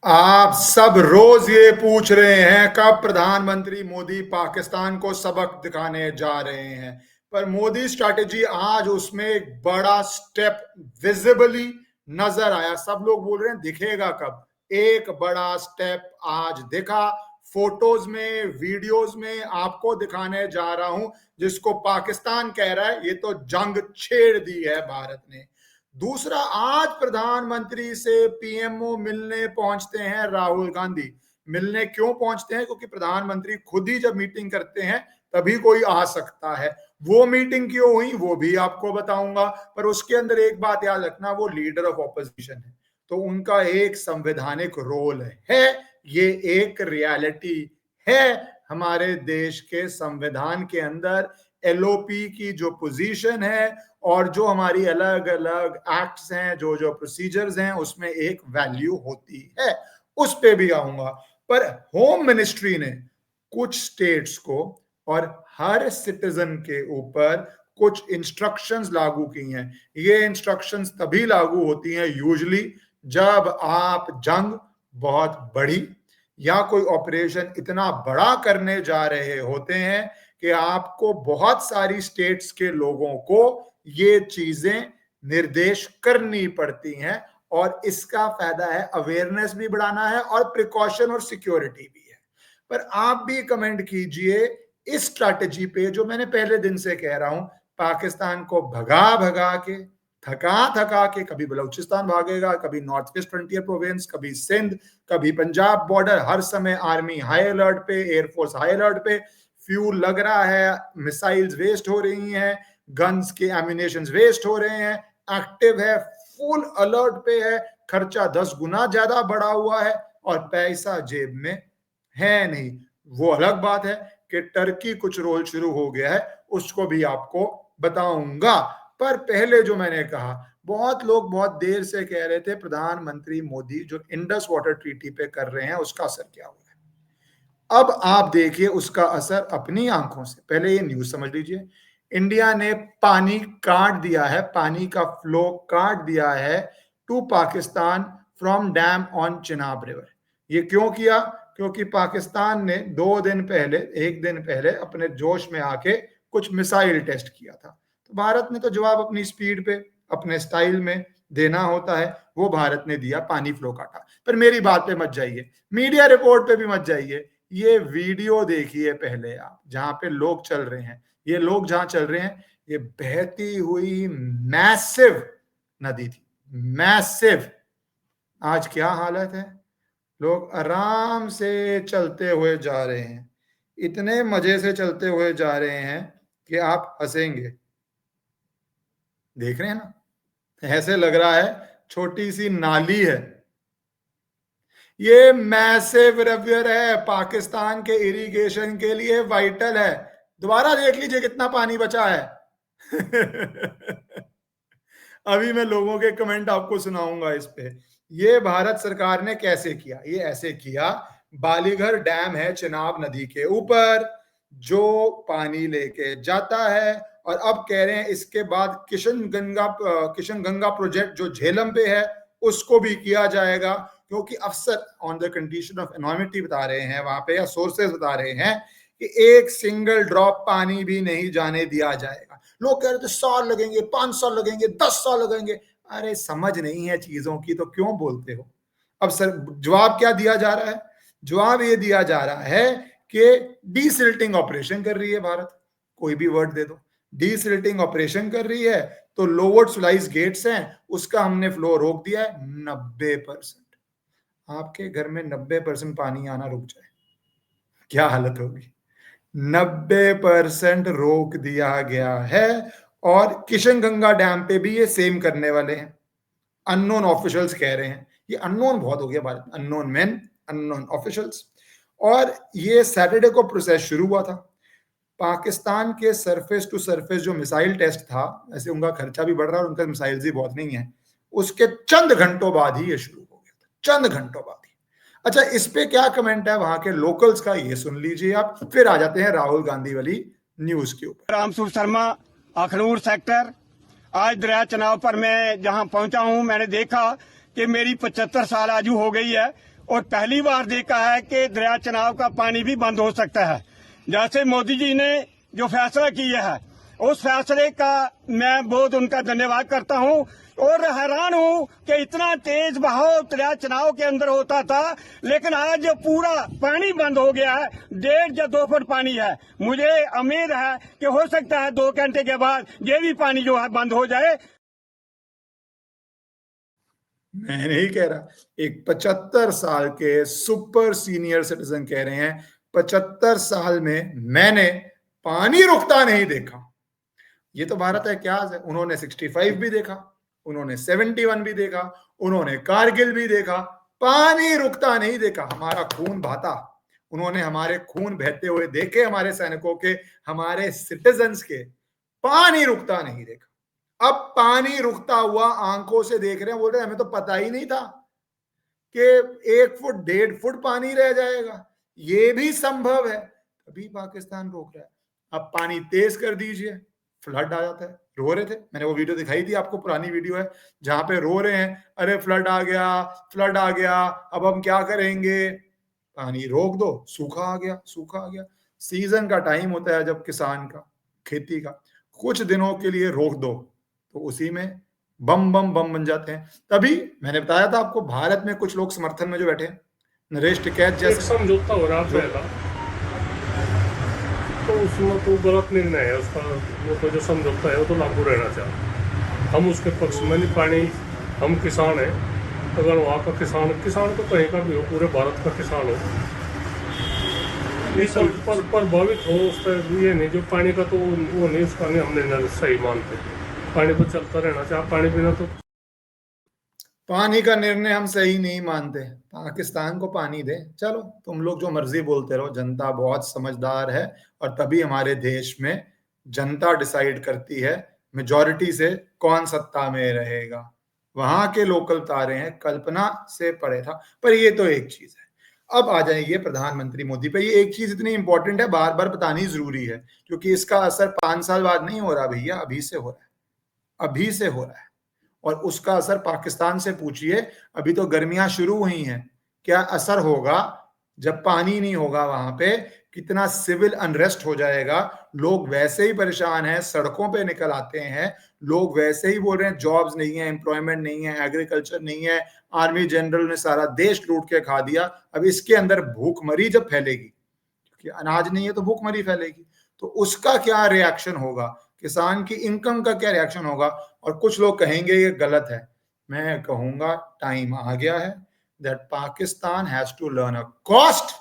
आप सब रोज ये पूछ रहे हैं कब प्रधानमंत्री मोदी पाकिस्तान को सबक दिखाने जा रहे हैं। पर मोदी स्ट्रैटेजी आज उसमें एक बड़ा स्टेप विजिबली नजर आया। सब लोग बोल रहे हैं दिखेगा कब। एक बड़ा स्टेप आज दिखा। फोटोज में, वीडियोज में आपको दिखाने जा रहा हूं, जिसको पाकिस्तान कह रहा है ये तो जंग छेड़ दी है भारत ने। दूसरा, आज प्रधानमंत्री से पीएमओ मिलने पहुंचते हैं राहुल गांधी। मिलने क्यों पहुंचते हैं? क्योंकि प्रधानमंत्री खुद ही जब मीटिंग करते हैं तभी कोई आ सकता है। वो मीटिंग क्यों हुई वो भी आपको बताऊंगा। पर उसके अंदर एक बात याद रखना, वो लीडर ऑफ ऑपोजिशन है, तो उनका एक संवैधानिक रोल है। ये एक रियलिटी है हमारे देश के संविधान के अंदर। एलओपी की जो पोजीशन है और जो हमारी अलग अलग एक्ट्स हैं, जो जो प्रोसीजर्स हैं, उसमें एक वैल्यू होती है। उस पे भी आऊंगा। पर होम मिनिस्ट्री ने कुछ स्टेट्स को और हर सिटीजन के ऊपर कुछ इंस्ट्रक्शंस लागू की हैं। ये इंस्ट्रक्शंस तभी लागू होती हैं यूजुअली जब आप जंग बहुत बड़ी या कोई ऑपरेशन इतना बड़ा करने जा रहे होते हैं कि आपको बहुत सारी स्टेट्स के लोगों को ये चीजें निर्देश करनी पड़ती हैं। और इसका फायदा है, अवेयरनेस भी बढ़ाना है और प्रिकॉशन और सिक्योरिटी भी है। पर आप भी कमेंट कीजिए इस स्ट्रैटेजी पे, जो मैंने पहले दिन से कह रहा हूं, पाकिस्तान को भगा भगा के, थका थका के, कभी बलूचिस्तान भागेगा, कभी नॉर्थ वेस्ट फ्रंटियर प्रोविंस, कभी सिंध, कभी पंजाब बॉर्डर, हर समय आर्मी हाई अलर्ट पे, एयरफोर्स हाई अलर्ट पे, फ्यूल लग रहा है, मिसाइल्स वेस्ट हो रही हैं, गन्स के एम्यूनेशन वेस्ट हो रहे हैं, एक्टिव है, फुल अलर्ट पे है, खर्चा 10 गुना ज्यादा बढ़ा हुआ है और पैसा जेब में है नहीं। वो अलग बात है कि टर्की कुछ रोल शुरू हो गया है, उसको भी आपको बताऊंगा। पर पहले जो मैंने कहा, बहुत लोग बहुत देर से कह रहे थे प्रधानमंत्री मोदी जो इंडस वाटर ट्रीटी पे कर रहे हैं उसका असर क्या हुआ है। अब आप देखिए उसका असर अपनी आंखों से। पहले ये न्यूज समझ लीजिए। इंडिया ने पानी काट दिया है, पानी का फ्लो काट दिया है to Pakistan from dam on Chenab river. ये क्यों किया? क्योंकि पाकिस्तान ने 2 दिन पहले, 1 दिन पहले अपने जोश में आके कुछ मिसाइल टेस्ट किया था। तो भारत ने तो जवाब अपनी स्पीड पे, अपने स्टाइल में देना होता है, वो भारत ने दिया, पानी फ्लो काटा। पर मेरी बात पे मत जाइए, मीडिया रिपोर्ट पे भी मत जाइए। ये वीडियो देखिए पहले आप, जहां पे लोग चल रहे हैं। ये लोग जहां चल रहे हैं, ये बहती हुई मैसिव नदी थी, मैसिव। आज क्या हालत है? लोग आराम से चलते हुए जा रहे हैं, इतने मजे से चलते हुए जा रहे हैं कि आप हंसेंगे। देख रहे हैं ना, ऐसे लग रहा है छोटी सी नाली है। ये मैसिव रिवर है, पाकिस्तान के इरिगेशन के लिए वाइटल है। दोबारा देख लीजिए कितना पानी बचा है। अभी मैं लोगों के कमेंट आपको सुनाऊंगा इस पे। ये भारत सरकार ने कैसे किया? ये ऐसे किया, बालीघर डैम है चिनाब नदी के ऊपर, जो पानी लेके जाता है। और अब कह रहे हैं इसके बाद किशन गंगा प्रोजेक्ट जो झेलम पे है उसको भी किया जाएगा। क्योंकि अफसर ऑन द कंडीशन ऑफ एनॉर्मिटी बता रहे हैं वहां पे, या सोर्सेज बता रहे हैं कि एक सिंगल ड्रॉप पानी भी नहीं जाने दिया जाएगा। लोग कह रहे थे 100 लगेंगे, 5 साल लगेंगे, 10 साल लगेंगे। अरे समझ नहीं है चीजों की तो क्यों बोलते हो? अब सर जवाब क्या दिया जा रहा है? जवाब ये दिया जा रहा है कि डीसिल्टिंग ऑपरेशन कर रही है भारत। कोई भी वर्ड दे दो, डीसिल्टिंग ऑपरेशन कर रही है। तो लोअर स्लाइस गेट्स हैं, उसका हमने फ्लो रोक दिया है 90%। आपके घर में 90% पानी आना रुक जाए, क्या हालत होगी? 90% रोक दिया गया है। और किशन गंगा डैम पे भी ये सेम करने वाले हैं। अननोन ऑफिशियल्स कह रहे हैं, ये अननोन बहुत हो गया भारत में, अननोन मैन, अननोन ऑफिशियल्स। और ये सैटरडे को प्रोसेस शुरू हुआ था। पाकिस्तान के सरफेस टू सरफेस जो मिसाइल टेस्ट था, ऐसे उनका खर्चा भी बढ़ रहा है और उनका मिसाइल्स भी बहुत नहीं है, उसके चंद घंटों बाद ही ये शुरू हो गया था, चंद घंटों बाद ही। अच्छा, इस पे क्या कमेंट है वहां के लोकल्स का, ये सुन लीजिए आप, फिर आ जाते हैं राहुल गांधी वाली न्यूज के ऊपर। रामसूर शर्मा, अखनूर सेक्टर। आज दरिया चनाव पर मैं जहां पहुंचा हूं, मैंने देखा कि मेरी 75 साल आजू हो गई है और पहली बार देखा है कि दरिया चनाव का पानी भी बंद हो सकता है। जैसे मोदी जी ने जो फैसला किया है, उस फैसले का मैं बहुत उनका धन्यवाद करता हूं और हैरान हूं कि इतना तेज बहाव दरिया चनाव के अंदर होता था, लेकिन आज पूरा पानी बंद हो गया है। 1.5 या 2 फुट पानी है। मुझे उम्मीद है कि हो सकता है 2 घंटे के बाद ये भी पानी जो है बंद हो जाए। मैं नहीं कह रहा, एक 75 साल के सुपर सीनियर सिटीजन कह रहे हैं 75 साल में मैंने पानी रुकता नहीं देखा। ये तो भारत है क्या है। उन्होंने 65 भी देखा, उन्होंने 71 भी देखा, उन्होंने कारगिल भी देखा, पानी रुकता नहीं देखा। हमारा खून बहाता, उन्होंने हमारे खून बहते हुए देखे, हमारे सैनिकों के, हमारे सिटीजन्स के, पानी रुकता नहीं देखा। अब पानी रुकता हुआ आंखों से देख रहे हैं, बोल रहे हैं हमें तो पता ही नहीं था कि 1 फुट 1.5 फुट पानी रह जाएगा, ये भी संभव है। अभी पाकिस्तान रोक रहा है। अब पानी तेज कर दीजिए, फ्लड आ जाता है। रो रहे थे, मैंने वो वीडियो दिखाई थी आपको, पुरानी वीडियो है जहां पे रो रहे हैं, अरे फ्लड आ गया, फ्लड आ गया, अब हम क्या करेंगे। पानी रोक दो, सूखा आ गया, सूखा आ गया। सीजन का टाइम होता है जब किसान का, खेती का, कुछ दिनों के लिए रोक दो तो उसी में बम बम बम बन जाते हैं। तभी मैंने बताया था आपको, भारत में कुछ लोग समर्थन में जो बैठे हैं, नरेश टिकैत एक जैसे, समझौता हो रहा पहला, तो उसमें तो गलत निर्णय है उसका। वो तो जो समझौता है वो तो लागू रहना चाहिए। हम उसके पक्ष में नहीं। पानी, हम किसान हैं, अगर वहाँ का किसान तो कहीं का भी हो, पूरे भारत का किसान हो, इस पर प्रभावित हो उस पर ये नहीं। जो पानी का तो वो नहीं, उसका नहीं हमने सही मानते। पानी तो चलता रहना चाहिए, पानी बिना तो। पानी का निर्णय हम सही नहीं मानते, पाकिस्तान को पानी दे। चलो तुम लोग जो मर्जी बोलते रहो, जनता बहुत समझदार है और तभी हमारे देश में जनता डिसाइड करती है मेजॉरिटी से कौन सत्ता में रहेगा। वहां के लोकल तारे हैं, कल्पना से परे था। पर ये तो एक चीज है। अब आ जाएंगे प्रधानमंत्री मोदी पे। ये एक चीज इतनी इंपॉर्टेंट है, बार बार बतानी जरूरी है, क्योंकि इसका असर 5 साल बाद नहीं हो रहा भैया, अभी से हो रहा है, अभी से हो रहा है। और उसका असर पाकिस्तान से पूछिए, अभी तो गर्मियां शुरू हुई हैं, क्या असर होगा जब पानी नहीं होगा वहां पे, कितना सिविल अनरेस्ट हो जाएगा। लोग वैसे ही परेशान हैं, सड़कों पे निकल आते हैं, लोग वैसे ही बोल रहे हैं जॉब्स नहीं है, एम्प्लॉयमेंट नहीं है, एग्रीकल्चर नहीं है, आर्मी जनरल ने सारा देश लूट के खा दिया। अब इसके अंदर भूखमरी जब फैलेगी, क्योंकि अनाज नहीं है तो भूखमरी फैलेगी, तो उसका क्या रिएक्शन होगा, किसान की इनकम का क्या रिएक्शन होगा। और कुछ लोग कहेंगे ये गलत है, मैं कहूंगा टाइम आ गया है that Pakistan has to learn a cost,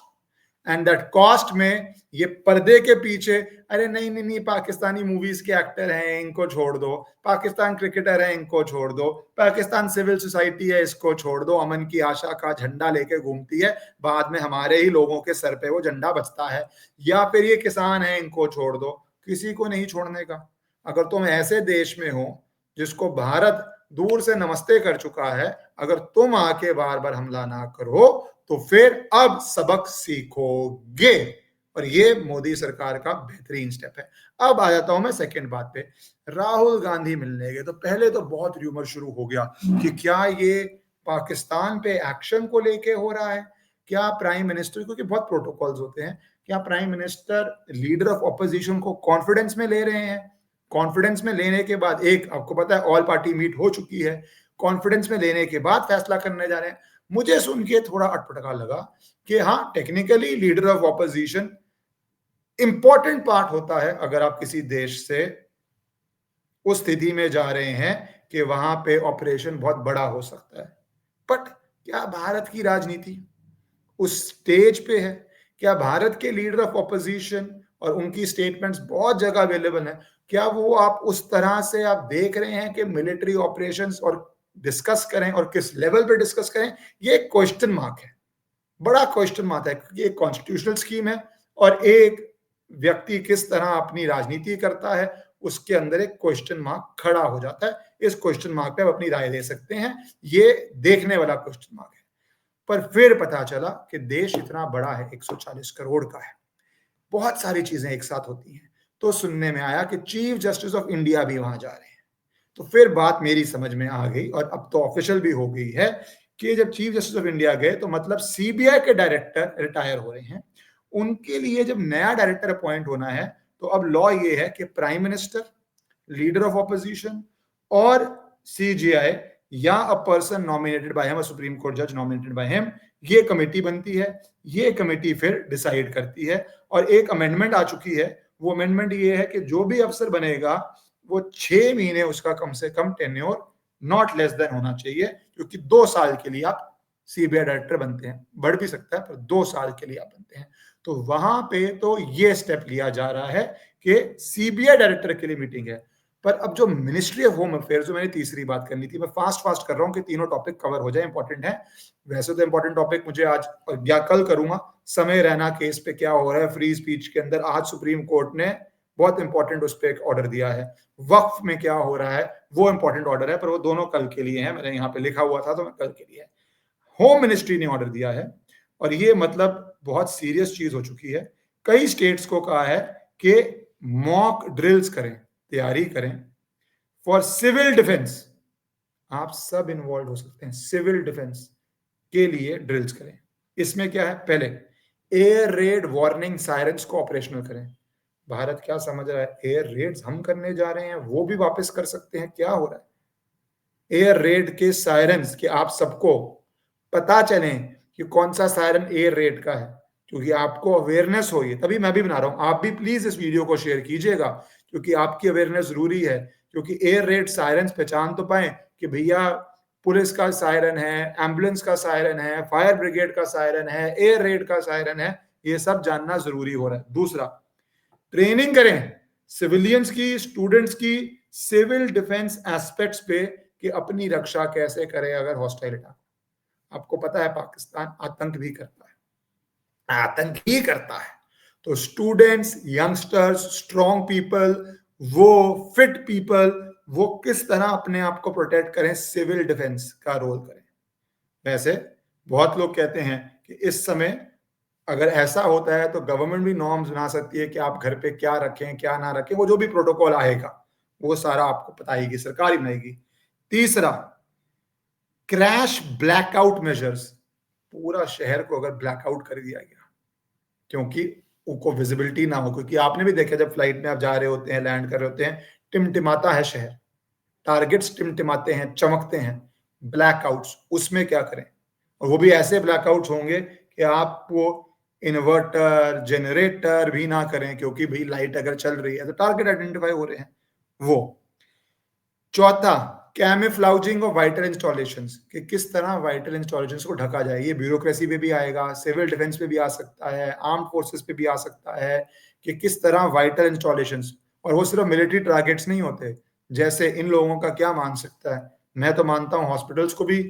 and that cost में ये पर्दे के पीछे, अरे नहीं नहीं नहीं पाकिस्तानी मूवीज के एक्टर हैं इनको छोड़ दो, पाकिस्तान क्रिकेटर है इनको छोड़ दो, पाकिस्तान सिविल सोसाइटी है इसको छोड़ दो, अमन की आशा का झंडा लेके घूमती है, बाद में हमारे ही लोगों के सर पे वो झंडा बचता है, या फिर ये किसान है इनको छोड़ दो। किसी को नहीं छोड़ने का। अगर तुम ऐसे देश में हो जिसको भारत दूर से नमस्ते कर चुका है, अगर तुम आके बार बार हमला ना करो तो फिर अब सबक सीखोगे। और ये मोदी सरकार का बेहतरीन स्टेप है। अब आ जाता हूं मैं सेकंड बात पे, राहुल गांधी मिलने गए। तो पहले तो बहुत र्यूमर शुरू हो गया कि क्या ये पाकिस्तान पे एक्शन को लेके हो रहा है, क्या प्राइम मिनिस्टर, क्योंकि बहुत प्रोटोकॉल्स होते हैं, क्या prime minister leader of opposition को कॉन्फिडेंस में ले रहे हैं। कॉन्फिडेंस में लेने के बाद, एक आपको पता है ऑल पार्टी मीट हो चुकी है, कॉन्फिडेंस में लेने के बाद फैसला करने जा रहे हैं। मुझे सुन के थोड़ा अटपटका लगा कि हाँ, technically leader of opposition important part होता है अगर आप किसी देश से उस स्थिति में जा रहे हैं कि वहां पे ऑपरेशन बहुत बड़ा हो सकता है। बट क्या भारत की राजनीति उस स्टेज पे है? क्या भारत के लीडर ऑफ ऑपोजिशन और उनकी स्टेटमेंट्स बहुत जगह अवेलेबल है, क्या वो आप उस तरह से आप देख रहे हैं कि मिलिट्री ऑपरेशंस और डिस्कस करें, और किस लेवल पे डिस्कस करें, ये एक क्वेश्चन मार्क है, बड़ा क्वेश्चन मार्क है, क्योंकि एक कॉन्स्टिट्यूशनल स्कीम है और एक व्यक्ति किस तरह अपनी राजनीति करता है, उसके अंदर एक क्वेश्चन मार्क खड़ा हो जाता है। इस क्वेश्चन मार्क पे आप अपनी राय दे सकते हैं, ये देखने वाला क्वेश्चन मार्क है। पर फिर पता चला कि देश इतना बड़ा है, 140 करोड़ का है, बहुत सारी चीजें एक साथ होती हैं। तो सुनने में आया कि चीफ जस्टिस ऑफ इंडिया भी वहां जा रहे हैं। तो फिर बात मेरी समझ में आ गई और अब तो ऑफिशियल भी हो गई है कि जब चीफ जस्टिस ऑफ इंडिया गए तो मतलब सीबीआई के डायरेक्टर रिटायर हो रहे हैं, उनके लिए जब नया डायरेक्टर अपॉइंट होना है तो अब लॉ ये है कि prime minister, leader of opposition और सीजीआई या a person nominated by him, supreme court जज नॉमिनेटेड बाय हिम, ये कमेटी बनती है। ये कमेटी फिर डिसाइड करती है और एक अमेंडमेंट आ चुकी है। वो अमेंडमेंट ये है कि जो भी अफसर बनेगा वो 6 महीने उसका कम से कम टेन्योर नॉट लेस देन होना चाहिए, क्योंकि 2 साल के लिए आप सीबीआई डायरेक्टर बनते हैं, बढ़ भी सकता है पर 2 साल के लिए आप बनते हैं। तो वहां पे तो ये स्टेप लिया जा रहा है कि सीबीआई डायरेक्टर के लिए मीटिंग है। पर अब जो मिनिस्ट्री ऑफ होम अफेयर्स, जो मैंने तीसरी बात करनी थी, मैं फास्ट कर रहा हूं कि तीनों टॉपिक कवर हो जाए, इंपॉर्टेंट है। वैसे तो इंपॉर्टेंट टॉपिक मुझे आज या कल करूंगा, समय रैना केस पे क्या हो रहा है, फ्री स्पीच के अंदर आज सुप्रीम कोर्ट ने बहुत इंपॉर्टेंट उस पर एक ऑर्डर दिया है, वक्फ में क्या हो रहा है वो इंपॉर्टेंट ऑर्डर है, पर वो दोनों कल के लिए है, मैंने यहाँ पे लिखा हुआ था तो मैं कल के लिए है। होम मिनिस्ट्री ने ऑर्डर दिया है और ये मतलब बहुत सीरियस चीज हो चुकी है। कई स्टेट्स को कहा है कि मॉक ड्रिल्स करें, तैयारी करें फॉर सिविल डिफेंस। आप सब इन्वॉल्व हो सकते हैं, सिविल डिफेंस के लिए ड्रिल्स करें। इसमें क्या है, पहले एयर रेड वार्निंग सायरन्स को ऑपरेशनल करें। भारत क्या समझ रहा है, एयर रेड्स हम करने जा रहे हैं, वो भी वापस कर सकते हैं, क्या हो रहा है। एयर रेड के सायरन्स कि आप सबको पता चले कि कौन सा सायरन एयर रेड का है, क्योंकि आपको अवेयरनेस हो, ये तभी मैं भी बना रहा हूं। आप भी प्लीज इस वीडियो को शेयर कीजिएगा, क्योंकि आपकी अवेयरनेस जरूरी है। क्योंकि एयर रेड सायरन्स पहचान तो पाए कि भैया पुलिस का सायरन है, एम्बुलेंस का सायरन है, फायर ब्रिगेड का सायरन है, एयर रेड का सायरन है, ये सब जानना जरूरी हो रहा है। दूसरा, ट्रेनिंग करें सिविलियंस की, स्टूडेंट्स की, सिविल डिफेंस एस्पेक्ट्स पे कि अपनी रक्षा कैसे करें अगर हॉस्टाइल अटैक। आपको पता है पाकिस्तान आतंक भी करता है, आतंक ही करता है। तो स्टूडेंट्स, यंगस्टर्स, स्ट्रॉन्ग पीपल, वो फिट पीपल, वो किस तरह अपने आप को प्रोटेक्ट करें, सिविल डिफेंस का रोल करें। वैसे बहुत लोग कहते हैं कि इस समय अगर ऐसा होता है तो गवर्नमेंट भी नॉर्म्स बना सकती है कि आप घर पे क्या रखें क्या ना रखें, वो जो भी प्रोटोकॉल आएगा वो सारा आपको बताएगी, सरकार ही बनाएगी। तीसरा, क्रैश ब्लैकआउट मेजर्स। पूरा शहर को अगर ब्लैकआउट कर दिया गया क्योंकि उनको विजिबिलिटी ना हो, क्योंकि आपने भी देखा जब फ्लाइट में आप जा रहे होते हैं, लैंड कर रहे होते हैं, टिमटिमाता है शहर, टारगेट्स टिमटिमाते हैं, चमकते हैं, ब्लैकआउट्स, उसमें क्या करें। और वो भी ऐसे ब्लैकआउट्स होंगे कि आप वो इन्वर्टर जनरेटर भी ना करें, क्योंकि भाई लाइट अगर चल रही है तो टारगेट आइडेंटिफाई हो रहे हैं वो। चौथा, कैमफ्लाउजिंग ऑफ वाइटल इंस्टॉलेशंस, कि किस तरह वाइटल इंस्टॉलेशंस को ढका जाए। ये ब्यूरोक्रेसी पे भी आएगा, सिविल डिफेंस पे भी आ सकता है, आर्म फोर्सेस पे भी आ सकता है, कि किस तरह वाइटल इंस्टॉलेशंस, और वो सिर्फ मिलिट्री टारगेट्स नहीं होते। जैसे इन लोगों का क्या मान सकता है, मैं तो मानता हूँ हॉस्पिटल्स को भी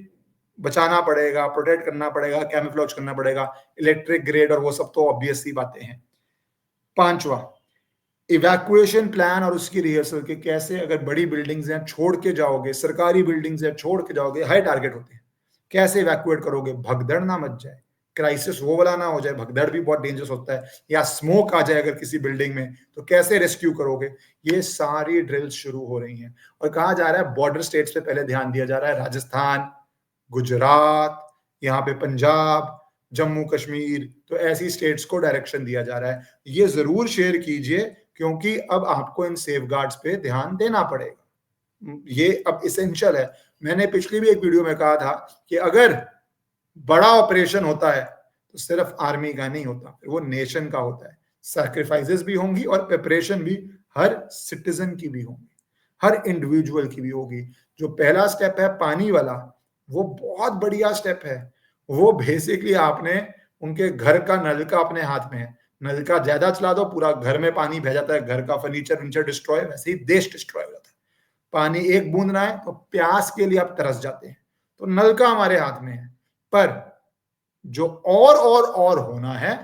बचाना पड़ेगा, प्रोटेक्ट करना पड़ेगा, कैमफ्लॉज करना पड़ेगा, इलेक्ट्रिक ग्रेड और वो सब तो ऑब्वियस सी बातें हैं। पांचवा, इवैक्यूएशन प्लान और उसकी रिहर्सल के कैसे, अगर बड़ी बिल्डिंग्स हैं छोड़ के जाओगे, सरकारी बिल्डिंग्स हैं छोड़ के जाओगे, हाई टारगेट होते हैं, कैसे इवैक्यूएट करोगे, भगदड़ ना मच जाए, क्राइसिस वो वाला ना हो जाए, भगदड़ भी बहुत डेंजरस होता है, या स्मोक आ जाए अगर किसी बिल्डिंग में तो कैसे रेस्क्यू करोगे। ये सारी ड्रिल्स शुरू हो रही हैं और कहा जा रहा है बॉर्डर स्टेट्स पे पहले ध्यान दिया जा रहा है, राजस्थान, गुजरात, यहाँ पे पंजाब, जम्मू कश्मीर, तो ऐसी स्टेट्स को डायरेक्शन दिया जा रहा है। ये जरूर शेयर कीजिए, क्योंकि अब आपको इन सेफगार्ड्स पे ध्यान देना पड़ेगा, ये अब इसेंशियल है। मैंने पिछली भी एक वीडियो में कहा था कि अगर बड़ा ऑपरेशन होता है तो सिर्फ आर्मी का नहीं होता, वो नेशन का होता है, सैक्रिफाइसेस भी होंगी और प्रिपरेशन भी हर सिटीजन की भी होंगी, हर इंडिविजुअल की भी होगी। जो पहला स्टेप है पानी वाला, वो बहुत बढ़िया स्टेप है। वो बेसिकली आपने उनके घर का नलका अपने हाथ में है, नलका ज्यादा चला दो पूरा घर में पानी बह जाता है, घर का फर्नीचर डिस्ट्रॉय, वैसे ही देश डिस्ट्रॉय हो जाता है। पानी एक बूंद ना है तो प्यास के लिए आप तरस जाते हैं, तो नलका हमारे हाथ में है। पर जो और होना है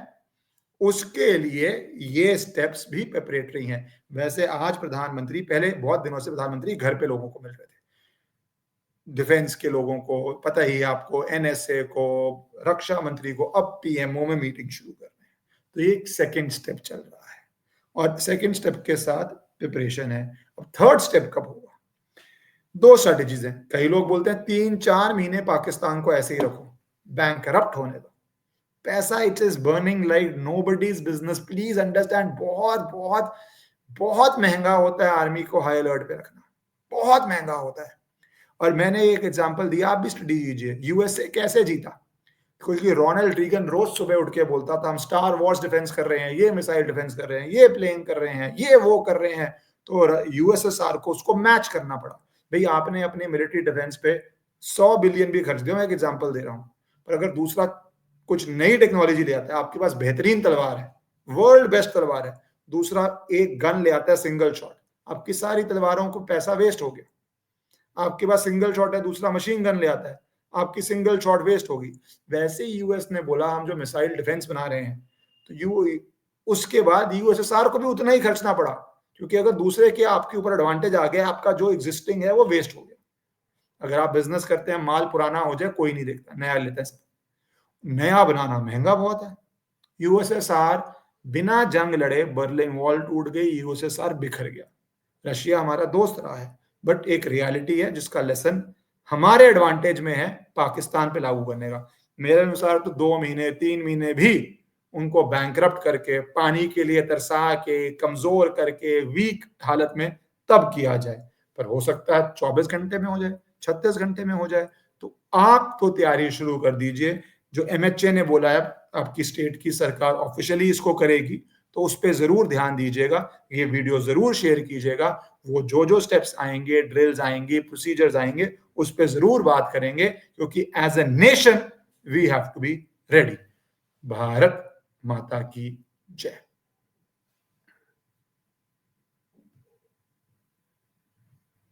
उसके लिए ये स्टेप्स भी प्रिपरेटरी हैं। वैसे आज प्रधानमंत्री, पहले बहुत दिनों से प्रधानमंत्री घर पे लोगों को मिल रहे थे, डिफेंस के लोगों को, पता ही आपको, एनएसए को, रक्षा मंत्री को, अब पीएमओ में मीटिंग शुरू कर रहे हैं। तो ये एक सेकेंड स्टेप चल रहा है और सेकेंड स्टेप के साथ प्रिपरेशन है। अब थर्ड स्टेप कब होगा? दो स्ट्रेटेजीज हैं। कई लोग बोलते हैं 3-4 महीने पाकिस्तान को ऐसे ही रखो, बैंक करप्ट होने दो, पैसा it is burning like nobody's business. Please understand, बहुत बहुत बहुत महंगा होता है आर्मी को हाई अलर्ट पे रखना, बहुत महंगा होता है। और मैंने एक एग्जांपल दिया, आप भी स्टडी कीजिए, यूएसए कैसे जीता। क्योंकि रोनाल्ड रीगन रोज सुबह उठ के बोलता था हम स्टार वॉर्स डिफेंस कर रहे हैं, ये मिसाइल डिफेंस कर रहे हैं, ये प्लेन कर रहे हैं, ये वो कर रहे हैं। तो यूएसएसआर को उसको मैच करना पड़ा। भाई आपने अपने मिलिट्री डिफेंस पे 100 बिलियन भी खर्च दिया, मैं एक एग्जांपल दे रहा हूं, पर अगर दूसरा कुछ नई टेक्नोलॉजी ले आता है, आपके पास बेहतरीन तलवार है, वर्ल्ड बेस्ट तलवार है, दूसरा एक गन ले आता है सिंगल शॉट, आपकी सारी तलवारों को पैसा वेस्ट हो गया। आपके पास सिंगल शॉट है, दूसरा मशीन गन ले आता है, आपकी सिंगल शॉट वेस्ट होगी। वैसे ही यूएस ने बोला हम जो मिसाइल डिफेंस बना रहे हैं, तो उसके बाद यूएसएसआर को भी उतना ही खर्चना पड़ा, क्योंकि अगर दूसरे के आपके ऊपर एडवांटेज आ गया, आपका जो एग्जिस्टिंग है वो वेस्ट हो गया। अगर आप बिजनेस करते हैं, माल पुराना हो जाए कोई नहीं देखता, नया लेता है सब, नया बनाना महंगा बहुत है। यूएसएसआर बिना जंग लड़े बर्लिन वॉल टूट गई, यूएसएसआर बिखर गया। रशिया हमारा दोस्त रहा है, बट एक रियलिटी है जिसका लेसन हमारे एडवांटेज में है पाकिस्तान पे लागू करने का। मेरे अनुसार तो 2 महीने 3 महीने भी उनको बैंकरप्ट करके, पानी के लिए तरसा के, कमजोर करके, वीक हालत में तब किया जाए। पर हो सकता है 24 घंटे में हो जाए, 36 घंटे में हो जाए। तो आप तो तैयारी शुरू कर दीजिए। जो एमएचए ने बोला है आपकी स्टेट की सरकार ऑफिशियली इसको करेगी, तो उस पर जरूर ध्यान दीजिएगा, ये वीडियो जरूर शेयर कीजिएगा। वो जो स्टेप्स आएंगे, ड्रिल्स आएंगे, प्रोसीजर्स आएंगे, उस पर जरूर बात करेंगे, क्योंकि as a nation we have to be ready. Bharat माता की जय।